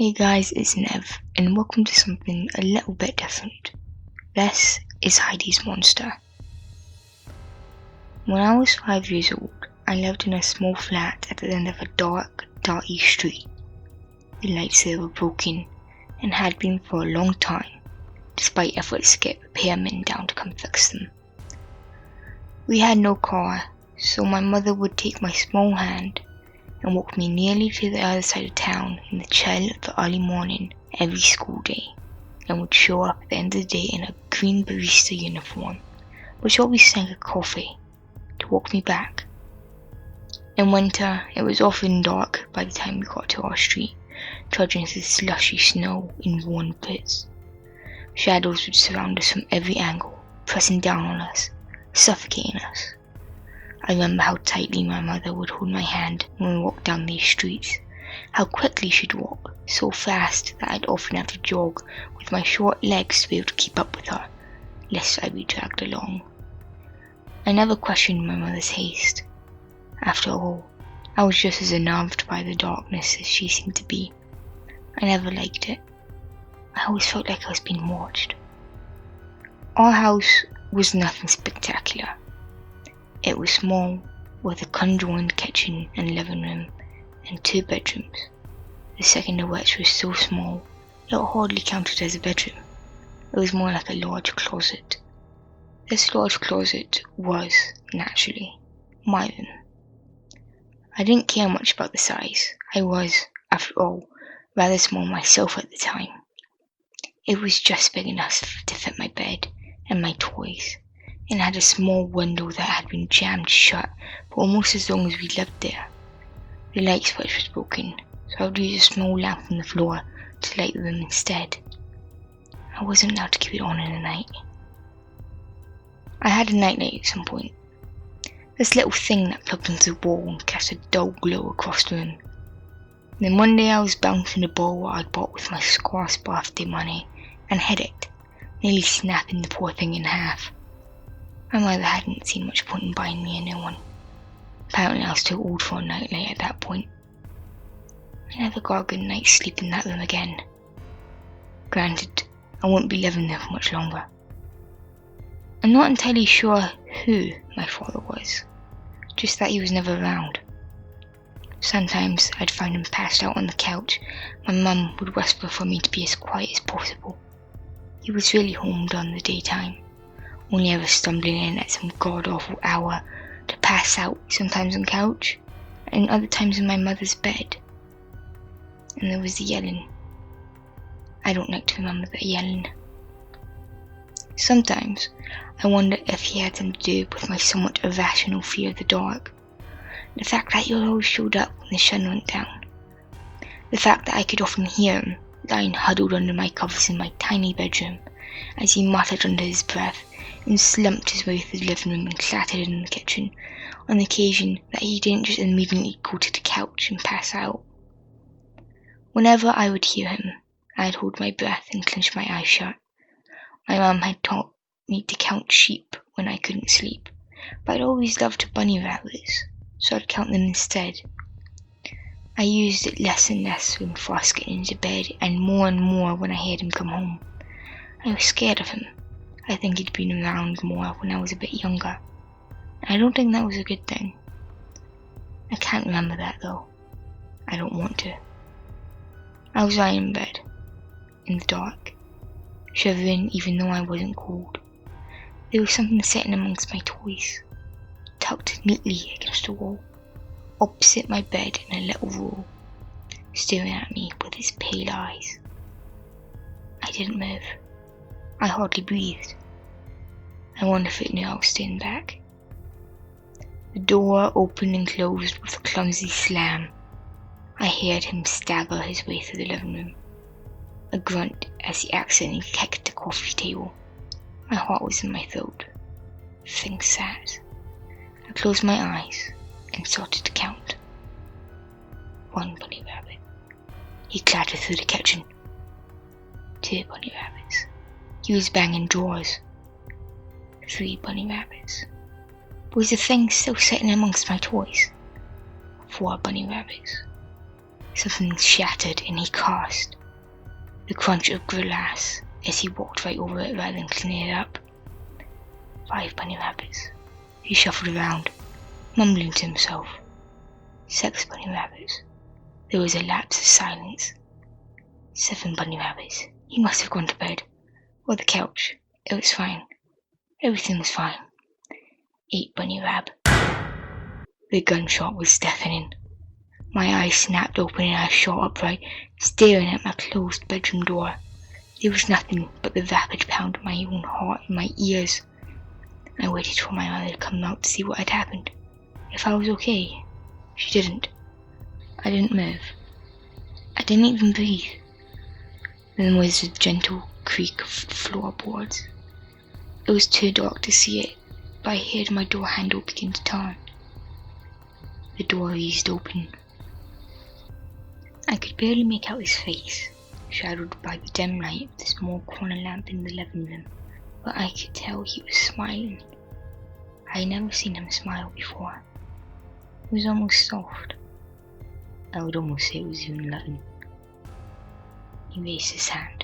Hey guys, it's Nev, and welcome to something a little bit different. This is Heidi's Monster. When I was 5 years old, I lived in a small flat at the end of a dark, dirty street. The lights there were broken, and had been for a long time, despite efforts to get repairmen down to come fix them. We had no car, so my mother would take my small hand and walk me nearly to the other side of town in the chill of the early morning every school day, and would show up at the end of the day in a green barista uniform, which always sank a coffee, to walk me back. In winter, it was often dark by the time we got to our street, trudging through slushy snow in worn boots. Shadows would surround us from every angle, pressing down on us, suffocating us. I remember how tightly my mother would hold my hand when we walked down these streets, how quickly she'd walk, so fast that I'd often have to jog with my short legs to be able to keep up with her, lest I be dragged along. I never questioned my mother's haste. After all, I was just as unnerved by the darkness as she seemed to be. I never liked it. I always felt like I was being watched. Our house was nothing spectacular. It was small, with a conjoined kitchen and living room, and 2 bedrooms, the second of which was so small it hardly counted as a bedroom. It was more like a large closet. This large closet was, naturally, my room. I didn't care much about the size. I was, after all, rather small myself at the time. It was just big enough to fit my bed and my toys, and had a small window that had been jammed shut for almost as long as we lived there. The light switch was broken, so I would use a small lamp on the floor to light the room instead. I wasn't allowed to keep it on in the night. I had a nightlight at some point. This little thing that plugged into the wall and cast a dull glow across the room. Then one day I was bouncing the ball I'd bought with my scarce birthday money and hit it, nearly snapping the poor thing in half. My mother hadn't seen much point in buying me a new one. Apparently I was too old for a nightlight at that point. I never got a good night's sleep in that room again. Granted, I wouldn't be living there for much longer. I'm not entirely sure who my father was, just that he was never around. Sometimes I'd find him passed out on the couch. My mum would whisper for me to be as quiet as possible. He was really home during the daytime, only ever stumbling in at some god-awful hour to pass out, sometimes on the couch, and other times in my mother's bed. And there was the yelling. I don't like to remember the yelling. Sometimes I wonder if he had something to do with my somewhat irrational fear of the dark. The fact that he always showed up when the sun went down. The fact that I could often hear him, lying huddled under my covers in my tiny bedroom, as he muttered under his breath and slumped his way through the living room and clattered in the kitchen, on the occasion that he didn't just immediately go to the couch and pass out. Whenever I would hear him, I'd hold my breath and clench my eyes shut. My mum had taught me to count sheep when I couldn't sleep, but I'd always loved bunny rabbits, so I'd count them instead. I used it less and less when first getting into bed, and more when I heard him come home. I was scared of him. I think he'd been around more when I was a bit younger. I don't think that was a good thing. I can't remember that though. I don't want to. I was lying in bed, in the dark, shivering even though I wasn't cold. There was something sitting amongst my toys, tucked neatly against the wall, opposite my bed in a little row, staring at me with its pale eyes. I didn't move. I hardly breathed. I wonder if it knew I was staying back. The door opened and closed with a clumsy slam. I heard him stagger his way through the living room, a grunt as he accidentally kicked the coffee table. My heart was in my throat. The thing sat. I closed my eyes and started to count. 1 bunny rabbit. He clattered through the kitchen. 2 bunny rabbits. He was banging drawers. 3 bunny rabbits. Was the thing still sitting amongst my toys? 4 bunny rabbits. Something shattered and he cursed. The crunch of glass as he walked right over it rather than clean it up. 5 bunny rabbits. He shuffled around, mumbling to himself. 6 bunny rabbits. There was a lapse of silence. 7 bunny rabbits. He must have gone to bed. Or the couch. It was fine. Everything was fine. 8 bunny rab. The gunshot was deafening. My eyes snapped open and I shot upright, staring at my closed bedroom door. There was nothing but the rapid pound of my own heart in my ears. I waited for my mother to come out to see what had happened. If I was okay. She didn't. I didn't move. I didn't even breathe. Then there was a gentle creak of floorboards. It was too dark to see it, but I heard my door handle begin to turn. The door eased open. I could barely make out his face, shadowed by the dim light of the small corner lamp in the living room, but I could tell he was smiling. I had never seen him smile before. It was almost soft. I would almost say it was even loving. He raised his hand.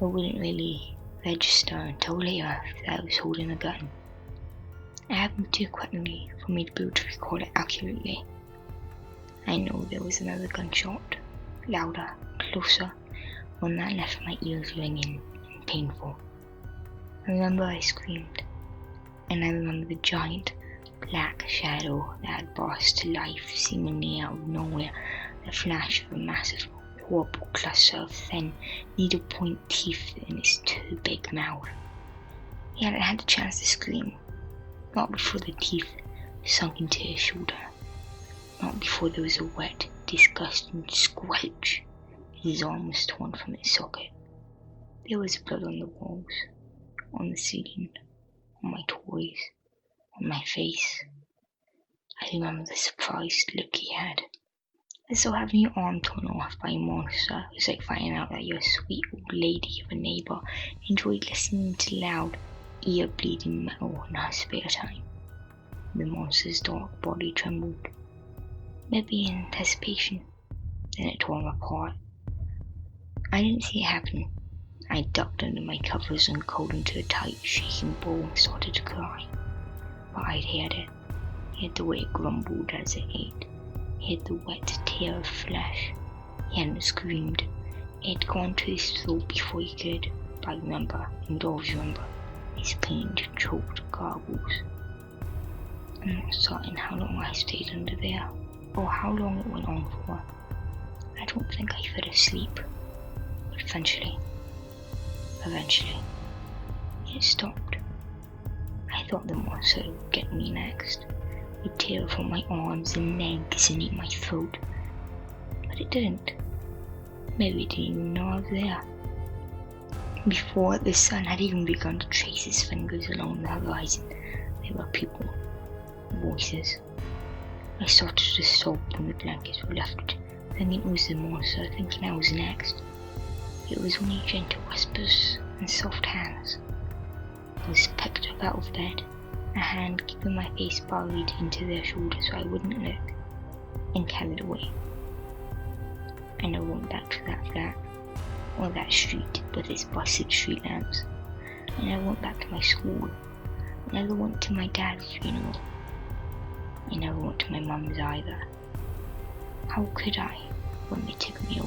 I wouldn't really register until later that I was holding a gun. It happened too quickly for me to be able to recall it accurately. I know there was another gunshot, louder, closer, one that left my ears ringing and painful. I remember I screamed, and I remember the giant black shadow that had burst to life seemingly out of nowhere, the flash of a massive, horrible cluster of thin, needle-point teeth in its too big mouth. He hadn't had a chance to scream, not before the teeth sunk into his shoulder. Not before there was a wet, disgusting squelch. His arm was torn from its socket. There was blood on the walls, on the ceiling, on my toys, on my face. I remember the surprised look he had. As though having your arm torn off by a monster was like finding out that your sweet old lady of a neighbour enjoyed listening to loud, ear-bleeding metal in her spare time. The monster's dark body trembled. Maybe in anticipation, then it tore him apart. I didn't see it happen. I ducked under my covers and curled into a tight, shaking ball and started to cry. But I'd heard it. Heard the way it grumbled as it ate. Heard the wet tear of flesh. He hadn't screamed. It had gone to his throat before he could. But I remember, and always remember, his pained, choked gargles. I'm not certain how long I stayed under there, or how long it went on for. I don't think I fell asleep, but eventually, it stopped. I thought the monster would get me next, would tear from my arms and legs and eat my throat, but it didn't. Maybe it didn't even know I was there. Before the sun had even begun to trace his fingers along the horizon, there were people, voices. I started to sob when the blankets were lifted, thinking it was the monster, thinking I was next. It was only gentle whispers and soft hands. I was picked up out of bed, a hand keeping my face buried into their shoulders so I wouldn't look, and carried away. I never went back to that flat, or that street with its busted street lamps. I never went back to my school. I never went to my dad's funeral. I never went to my mum's either. How could I when they took me